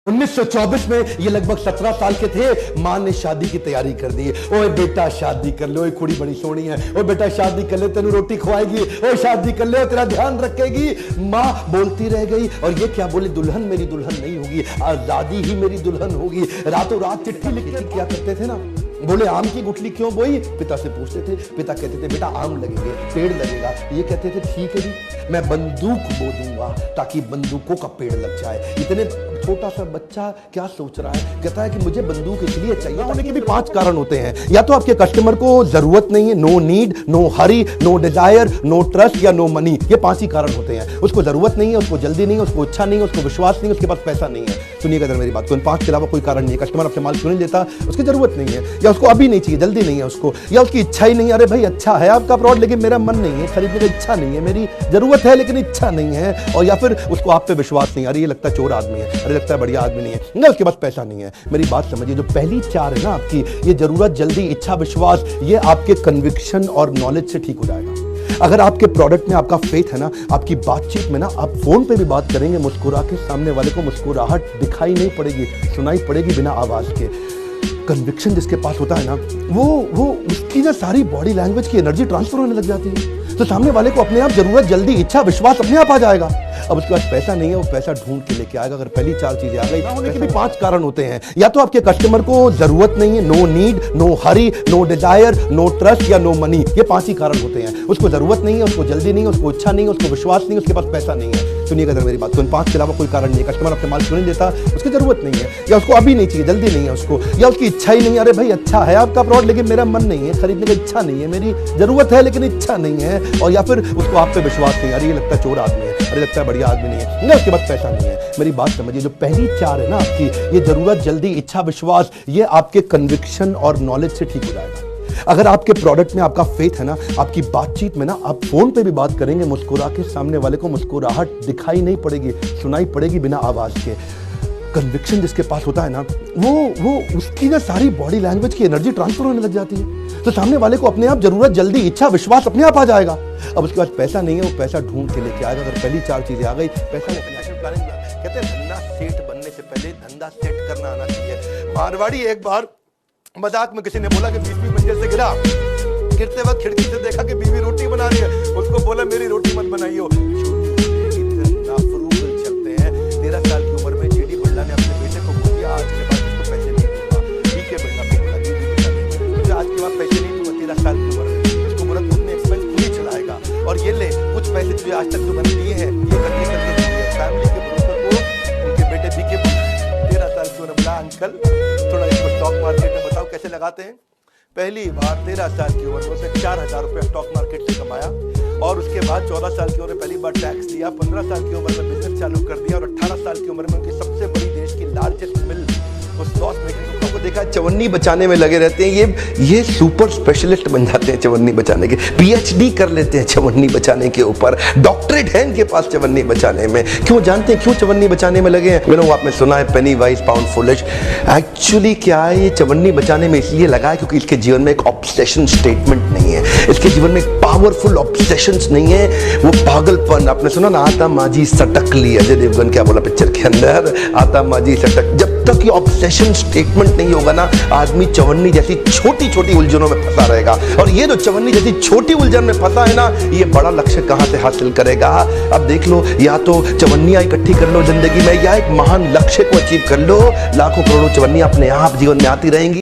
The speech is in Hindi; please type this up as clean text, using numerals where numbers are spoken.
1924 में ये लगभग 17 साल के थे। मां ने शादी की तैयारी कर दी। ओए बेटा शादी कर लो, कुड़ी बड़ी सोनी है। ओए बेटा शादी कर ले, तेनू रोटी खवाएगी। ओए शादी कर ले, तेरा ध्यान रखेगी। मां बोलती रह गई और ये क्या बोली, दुल्हन मेरी दुल्हन नहीं होगी, आजादी ही मेरी दुल्हन होगी। रातों रात चिट्ठी लिख के क्या करते थे ना, बोले आम की गुठली क्यों बोई, पिता से पूछते थे। पिता कहते थे बेटा आम लगेंगे, पेड़ लगेगा। ये कहते थे ठीक है जी, मैं बंदूक बो दूंगा ताकि बंदूकों का पेड़ लग जाए। इतने छोटा सा बच्चा क्या सोच रहा है, कहता है कि मुझे बंदूक इसलिए चाहिए। होने के भी 5 कारण होते हैं। या तो आपके कस्टमर को जरूरत नहीं है, no need, no hurry, no desire, no trust या नो मनी। ये 5 ही कारण होते हैं। उसको जरूरत नहीं है, उसको जल्दी नहीं है, उसको इच्छा नहीं है, उसको विश्वास नहीं है, उसके पास पैसा नहीं है। सुनिएगा जरा मेरी बात को, इन 5 के अलावा कोई कारण नहीं है। कस्टमर आपसे माल क्यों नहीं लेता, उसकी जरूरत नहीं है, या उसको अभी नहीं चाहिए, जल्दी नहीं है उसको, या उसकी इच्छा ही नहीं है। अरे भाई अच्छा है आपका प्रोडक्ट लेकिन मेरा मन नहीं है खरीदने का, इच्छा नहीं है, मेरी जरूरत है लेकिन इच्छा नहीं है। और या फिर उसको आप पे विश्वास नहीं, अरे ये लगता है चोर आदमी है, अरे लगता है बढ़िया आदमी नहीं है, ना उसके पास पैसा नहीं है। मेरी बात समझिए, जो पहली 4 है ना आपकी, ये जरूरत, जल्दी, इच्छा, विश्वास, ये आपके कन्विक्शन और नॉलेज से ठीक हो जाएगा। अगर आपके प्रोडक्ट में आपका फेथ है ना, आपकी बातचीत में ना, आप फोन पे भी बात करेंगे मुस्कुरा के, सामने वाले को मुस्कुराहट दिखाई नहीं पड़ेगी, सुनाई पड़ेगी बिना आवाज के। कन्विक्शन जिसके पास होता है ना, वो उसकी ना सारी बॉडी लैंग्वेज की एनर्जी ट्रांसफर होने लग जाती है। तो सामने वाले को अपने आप जरूरत, जल्दी, इच्छा, विश्वास अपने आप आ जाएगा। अब उसके पास पैसा नहीं है, वो पैसा ढूंढ के लेके आएगा। अगर पहली 4 चीजें आ गई, होने के भी 5 कारण होते हैं। या तो आपके कस्टमर को जरूरत नहीं है, no need, no hurry, no desire, no trust या नो मनी। ये 5 ही कारण होते हैं। उसको जरूरत नहीं है, उसको जल्दी नहीं है, उसको इच्छा नहीं है, उसको विश्वास नहीं है, उसके पास पैसा नहीं है। सुनिएगा जरा मेरी बात को, इन 5 के अलावा कोई कारण नहीं है। कस्टमर आपसे माल क्यों नहीं लेता, उसकी जरूरत नहीं है, या उसको अभी नहीं चाहिए, जल्दी नहीं है उसको, या उसकी इच्छा ही नहीं है। अरे भाई अच्छा है आपका प्रोडक्ट लेकिन मेरा मन नहीं है खरीदने का, इच्छा नहीं है, मेरी जरूरत है लेकिन इच्छा नहीं है। और या फिर उसको आप पे विश्वास नहीं, अरे ये लगता है चोर आदमी है, अरे लगता है बढ़िया आदमी नहीं है, ना उसके पास पैसा नहीं है। मेरी बात समझिए, जो पहली 4 है ना आपकी, ये जरूरत, जल्दी, इच्छा, विश्वास, ये आपके कन्विक्शन और नॉलेज से ठीक हो जाएगा। अगर आपके प्रोडक्ट में आपका फेथ है ना, आपकी बातचीत में ना, आप फोन पे भी बात करेंगे मुस्कुरा के, सामने वाले को मुस्कुराहट दिखाई नहीं पड़ेगी, सुनाई पड़ेगी बिना आवाज के। कन्विक्शन जिसके पास होता है ना, वो उसकी ना सारी बॉडी लैंग्वेज की एनर्जी ट्रांसफर होने लग जाती है। तो सामने वाले को अपने आप जरूरत, जल्दी, इच्छा, विश्वास अपने आप आ जाएगा। अब उसके पास पैसा नहीं है, वो पैसा ढूंढ के लेके आएगा। अगर पहली 4 चीजें आ गई, पैसा नहीं। फाइनेंशियल प्लानिंग कहते हैं धंधा सेट बनने से पहले धंधा सेट करना आना चाहिए। मारवाड़ी एक बार मजाक में किसी ने बोला कि 20वीं मंजिल से गिरा, गिरते वक्त खिड़की से देखा कि बीवी रोटी बना रही है, उसको बोला मेरी रोटी मत बनाइयो। चलते हैं। 13 साल की उम्र में जेडी बिरला ने अपने बेटे को बोल दिया आज के बाद उसको पैसे नहीं दूंगा। बीके बिरला को बोला मुझे आज के बाद पैसे नहीं दूंगा। 13 साल की उम्र में उसको बोला तू अपने एक्सपेंस खुद ही चलाएगा, और ये ले कुछ पैसे तुझे आज तक जो मैंने दिए हैं ये करके फैमिली के भरोसे को उनके बेटे बीके 13 साल की उम्र बोला अंकल थोड़ा इसको स्टॉक मार्केट में बताओ कैसे लगाते हैं। पहली बार 13 साल की उम्र में उसे 4000 रुपये स्टॉक मार्केट से कमाया, और उसके बाद 14 साल की उम्र में पहली बार टैक्स दिया, 15 साल की उम्र में बिजनेस चालू कर दिया, और 18 साल की उम्र में उनकी सबसे बड़ी देश की लार्जेस्ट मिल उस लॉस मेकिंग को देखा। चवन्नी बचाने में लगे रहते हैं, ये सुपर स्पेशलिस्ट बन जाते हैं चवन्नी बचाने के, पीएचडी कर लेते हैं चवन्नी बचाने के ऊपर, डॉक्टरेट है इनके पास चवन्नी बचाने में। क्यों जानते हैं क्यों चवन्नी बचाने में लगे हैं? मैंने आपने सुना है पेनी वाइज पाउंड फुलिश। एक्चुअली क्या है, ये चवन्नी बचाने में इसलिए लगा है क्योंकि इसके जीवन में एक ऑब्सेशन स्टेटमेंट नहीं है, इसके जीवन में एक पावरफुल ऑब्सेशंस नहीं है, वो पागलपन। आपने सुना ना, आता माजी सटक ली, अजय देवगन क्या बोला पिक्चर के अंदर, आता माजी सटक। जब तक ये ऑब्सेशन स्टेटमेंट नहीं होगा ना, आदमी चवन्नी जैसी छोटी छोटी उलझनों में फंसा रहेगा। और ये जो चवन्नी जैसी छोटी उलझन में फंसा है ना, ये बड़ा लक्ष्य कहां से हासिल करेगा? अब देख लो, या तो चवन्नियां इकट्ठी कर लो जिंदगी में, या एक महान लक्ष्य को अचीव कर लो। लाखों करोड़ों चवन्नियां अपने आप जीवन में आती रहेंगी।